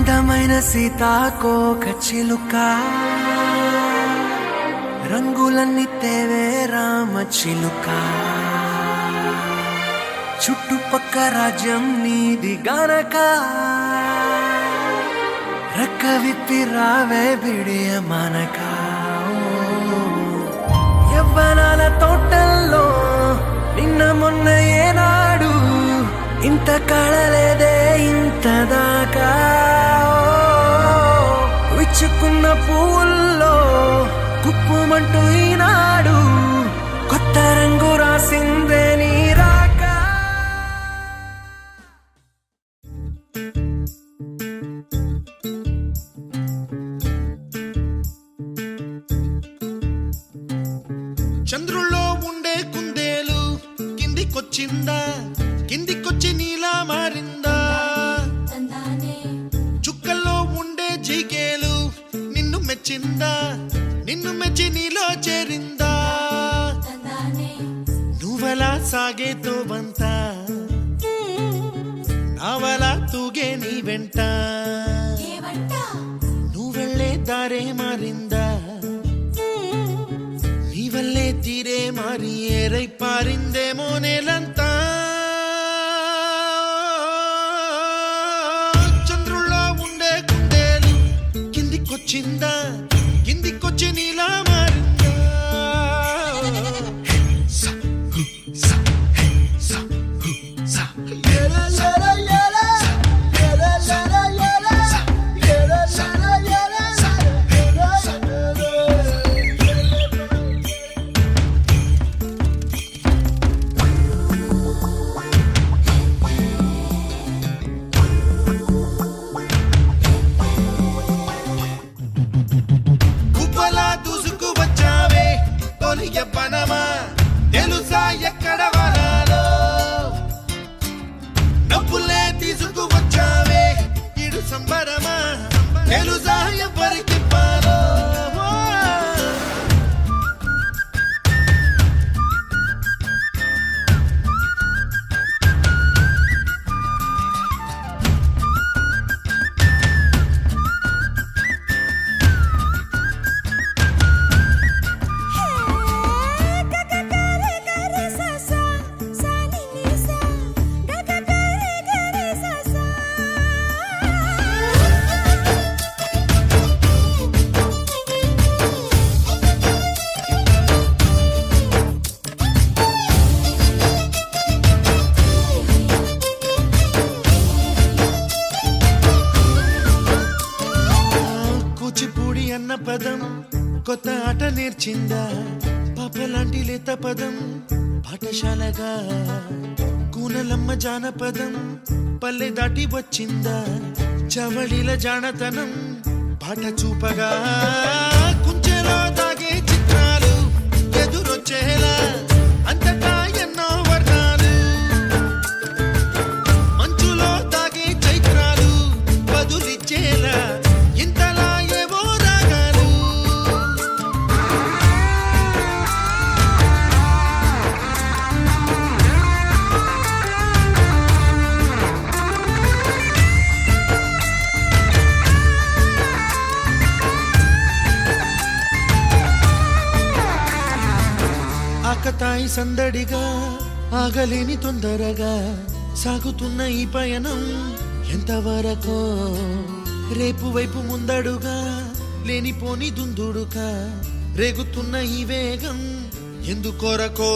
అందమైన సీతాకోక చిలుక రంగులన్నీ తేవే రామ చిలుక చుట్టుపక్క రాజ్యం నీది గనక రెక్క విప్పి రావే బిడియ మనక యవ్వనాల తోటల్లో నిన్న మొన్న ఏనాడు ఇంత కళలేదే ఇంత దాకా విచ్చుకున్న పువ్వుల్లో కుప్పుమంటూ ఈనాడు కొత్త రంగు రాసిందే నీ రాక చంద్రుల్లో ఉండే కుందేలు కిందికొచ్చిందా కిందికొచ్చి నీలా మారిందా చుక్కల్లో ఉండే జీకేలు నిన్ను మెచ్చిందా నిన్ను మెచ్చి నీలో చేరిందా నువ్వలా సాగేతో వంత నావలా తూగే నీ వెంట నువ్వెళ్ళే దారే మారిందా నీ వల్లే తీరే మారి ఏరై పారిందేమో నేలంతా చంద్రుల్లో ఉండే కుందేలు కిందికొచ్చిందా కిందికొచ్చి నీలా మారిందా యవ్వనమా తెలుసా ఎక్కడ వాలాలో డబ్బులే తీసుకువచ్చావే ఇడు సంబరమా తెలుసా ఎవరికి పాలో కూచిపూడి అన్న పదం కొత్త ఆట నేర్చిందా పాపలాంటి లేత పదం పాఠశాలగా కూనలమ్మ జానపదం పల్లె దాటి వచ్చిందా చవడిల జానతనం పాట చూపగా కుంచెలో దాగే చిత్రాలు ఎదురొచ్చేలా అంతటా ఎన్నో వర్ణాలు మంచులో దాగే చైత్రాలు బదులిచ్చేలా ఇంతలా ఏవో రాగాలు ఆకతాయి సందడిగా ఆగలేని తొందరగా సాగుతున్న ఈ పయనం ఎంతవరకో రేపు వైపు ముందడుగా లేనిపోని దుందుడుగా రేగుతున్న ఈ వేగం ఎందుకొరకో